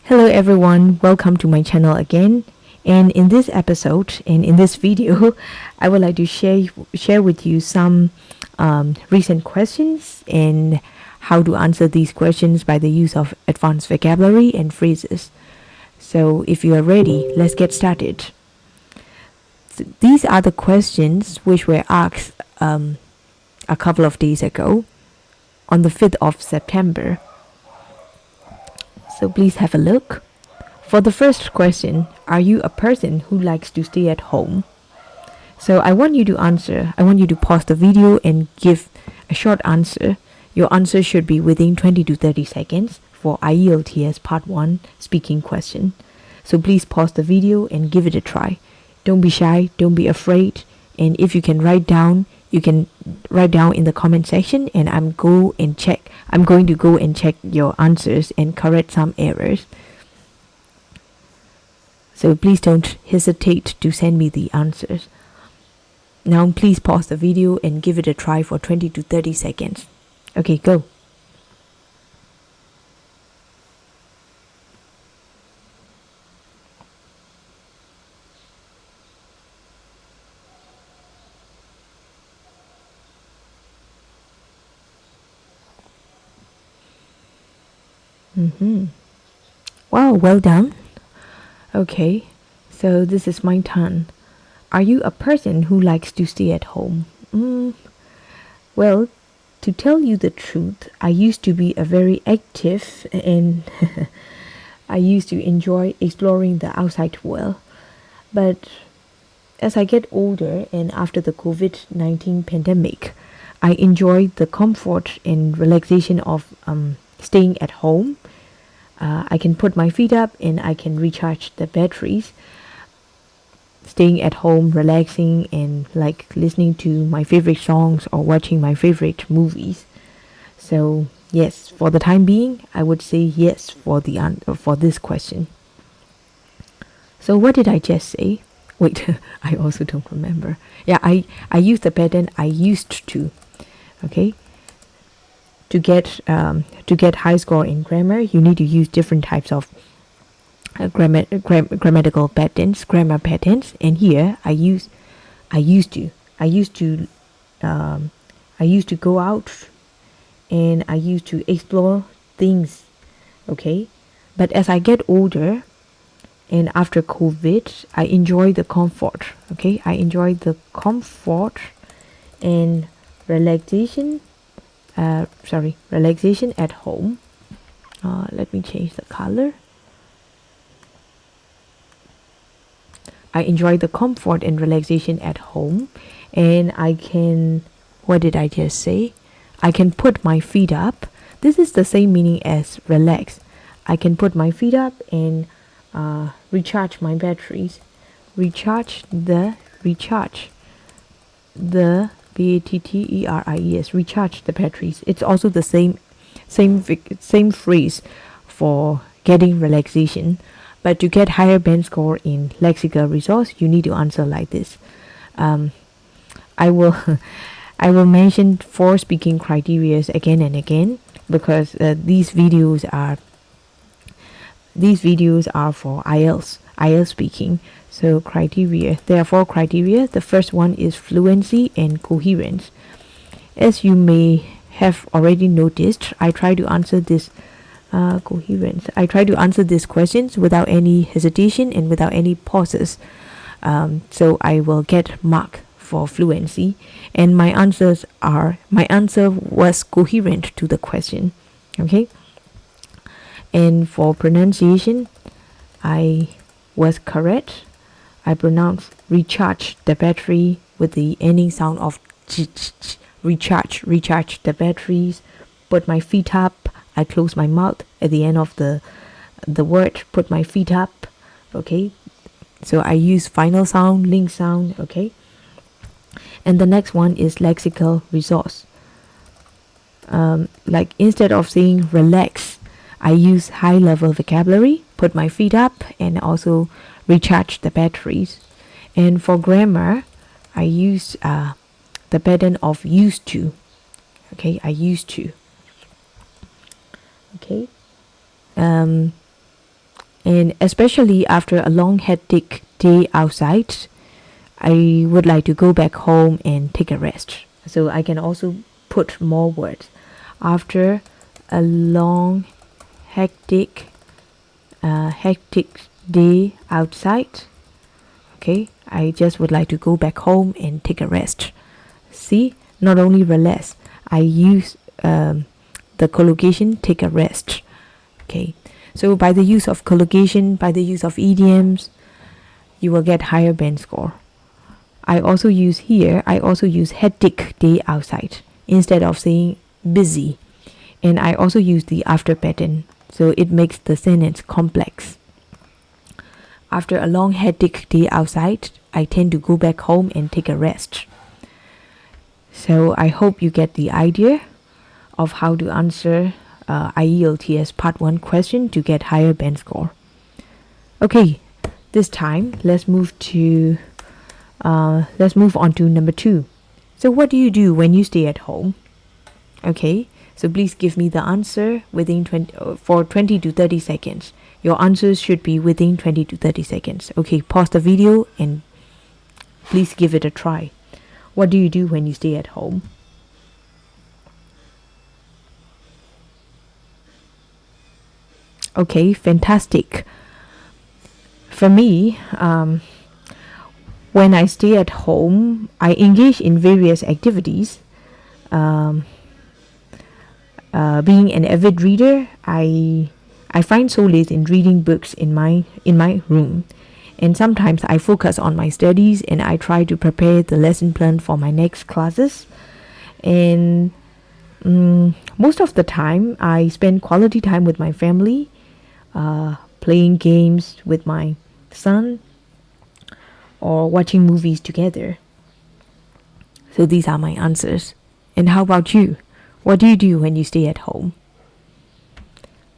Hello everyone, welcome to my channel again. And in this episode and in this video, I would like to share with you some recent questions and how to answer these questions by the use of advanced vocabulary and phrases. So if you are ready, let's get started. These are the questions which were asked a couple of days ago on the 5th of September. So please have a look. For the first question, are you a person who likes to stay at home? So I want you to answer. I want you to pause the video and give a short answer. Your answer should be within 20 to 30 seconds for IELTS Part 1 speaking question. So please pause the video and give it a try. Don't be shy, don't be afraid. And if you can write down, you can write down in the comment section and I'm going to go and check your answers and correct some errors. So please don't hesitate to send me the answers. Now please pause the video and give it a try for 20 to 30 seconds. Okay, go. Wow, well done. Okay, so this is my turn. Are you a person who likes to stay at home? Well, to tell you the truth, I used to be a very active and I used to enjoy exploring the outside world. But as I get older and after the COVID-19 pandemic, I enjoy the comfort and relaxation of staying at home. I can put my feet up and I can recharge the batteries. Staying at home, relaxing and like listening to my favorite songs or watching my favorite movies. So yes, for the time being, I would say yes for this question. So what did I just say? Wait, I also don't remember. Yeah, I used the pattern I used to. Okay. To get high score in grammar, you need to use different types of grammatical patterns, grammar patterns. And here I used to go out and I used to explore things. Okay, but as I get older and after COVID, I enjoy the comfort. Okay, I enjoy the comfort and relaxation. Relaxation at home. Let me change the color. I enjoy the comfort and relaxation at home, and I can, what did I just say? I can put my feet up. This is the same meaning as relax. I can put my feet up and recharge my batteries. Recharge the batteries, recharge the batteries. It's also the same phrase for getting relaxation, but to get higher band score in lexical resource, you need to answer like this. I will I will mention 4 speaking criteria again and again because these videos are for IELTS speaking. So criteria, there are 4 criteria. The first one is fluency and coherence. As you may have already noticed, I try to answer this coherence. I try to answer these questions without any hesitation and without any pauses. So I will get mark for fluency, and my answer was coherent to the question. Okay. And for pronunciation, I was correct. I pronounced recharge the battery with the ending sound of recharge the batteries. Put my feet up. I close my mouth at the end of the word. Put my feet up. Okay. So I use final sound, link sound. Okay. And the next one is lexical resource. Like instead of saying relax, I use high level vocabulary, put my feet up, and also recharge the batteries. And for grammar, I use the pattern of used to. Okay, I used to. Okay. And especially after a long hectic day outside, I would like to go back home and take a rest. So I can also put more words. After a long hectic day outside, okay, I just would like to go back home and take a rest. See, not only relax, I use the collocation take a rest. Okay, so by the use of collocation, by the use of idioms, you will get higher band score. I also use hectic day outside instead of saying busy. And I also use the after pattern, so it makes the sentence complex. After a long hectic day outside, I tend to go back home and take a rest. So I hope you get the idea of how to answer IELTS Part 1 question to get higher band score. Okay, this time let's move on to number 2. So what do you do when you stay at home? Okay, so please give me the answer within 20 to 30 seconds. Your answers should be within 20 to 30 seconds. Okay, pause the video and please give it a try. What do you do when you stay at home? Okay, fantastic. For me, when I stay at home, I engage in various activities. Being an avid reader, I find solace in reading books in my room. And sometimes I focus on my studies and I try to prepare the lesson plan for my next classes. And most of the time, I spend quality time with my family, playing games with my son, or watching movies together. So these are my answers. And how about you? What do you do when you stay at home?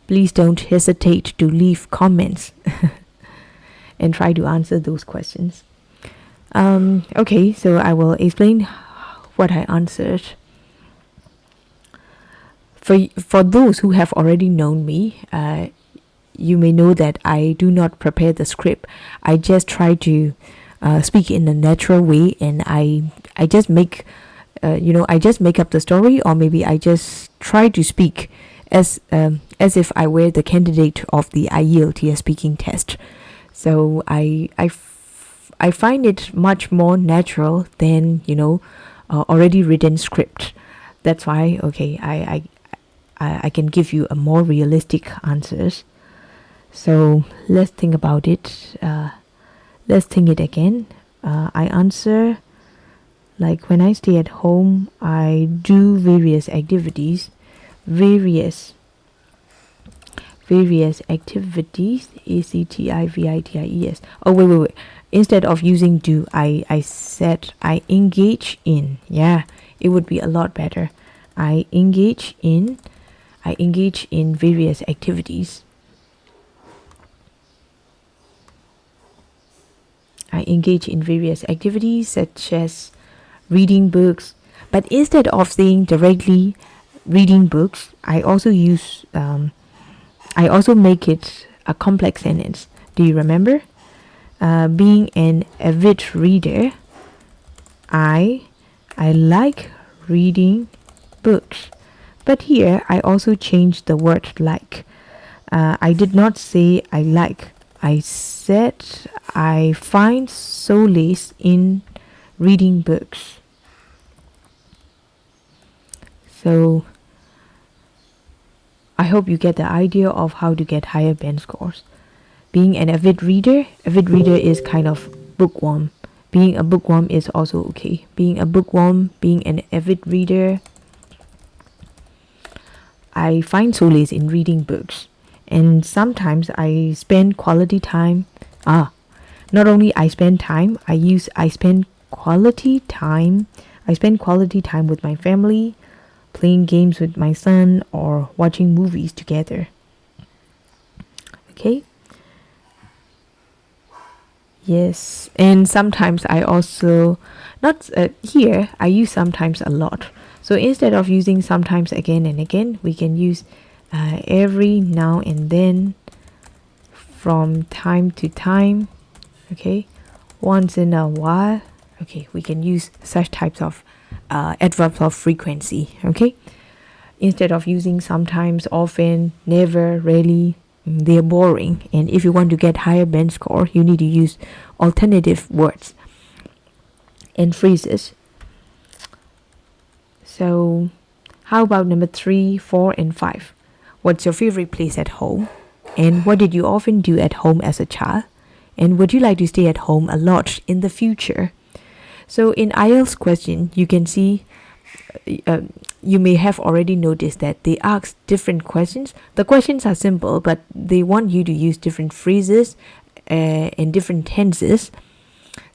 Please don't hesitate to leave comments and try to answer those questions. Okay, so I will explain what I answered. For those who have already known me, you may know that I do not prepare the script. I just try to speak in a natural way, and I just make I just make up the story, or maybe I just try to speak as if I were the candidate of the IELTS speaking test. So I find it much more natural than already written script. That's why I can give you a more realistic answers. So let's think about it. Let's think it again. I answer like when I stay at home, I do various activities. Various activities. ACTIVITIES. Oh wait. Instead of using do, I said I engage in. Yeah, it would be a lot better. I engage in various activities. I engage in various activities such as reading books. But instead of saying directly reading books, I also make it a complex sentence. Do you remember? Being an avid reader, I like reading books. But here I also changed the word like. I did not say I like. I said I find solace in reading books. So I hope you get the idea of how to get higher band scores. Being an avid reader is kind of bookworm. Being a bookworm is also okay. Being an avid reader, I find solace in reading books. And sometimes I spend quality time. Not only I spend time, I spend quality time. I spend quality time with my family, playing games with my son, or watching movies together. Okay? Yes, and sometimes I also, not here, I use sometimes a lot. So instead of using sometimes again and again, we can use every now and then from time to time, okay, once in a while. Okay, we can use such types of adverbs of frequency, okay, instead of using sometimes, often, never, rarely. They are boring, and if you want to get higher band score, you need to use alternative words and phrases. So how about number 3, 4, and 5? What's your favorite place at home? And what did you often do at home as a child? And would you like to stay at home a lot in the future? So in IELTS question, you can see, you may have already noticed that they ask different questions. The questions are simple, but they want you to use different phrases and different tenses.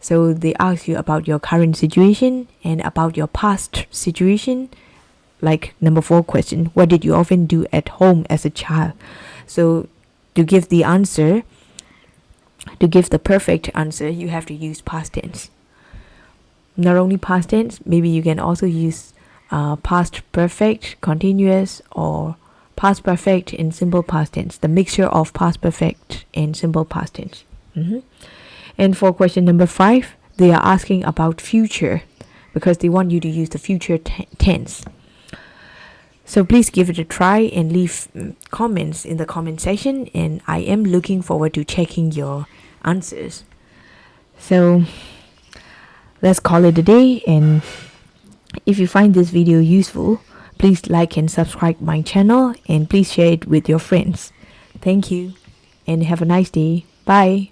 So they ask you about your current situation and about your past situation. Like number 4 question, what did you often do at home as a child? So to give the answer, to give the perfect answer, you have to use past tense. Not only past tense, maybe you can also use past perfect, continuous, or past perfect and simple past tense, the mixture of past perfect and simple past tense. And for question number 5, they are asking about future because they want you to use the future tense. So please give it a try and leave comments in the comment section, and I am looking forward to checking your answers. So let's call it a day, and if you find this video useful, please like and subscribe my channel, and please share it with your friends. Thank you and have a nice day. Bye.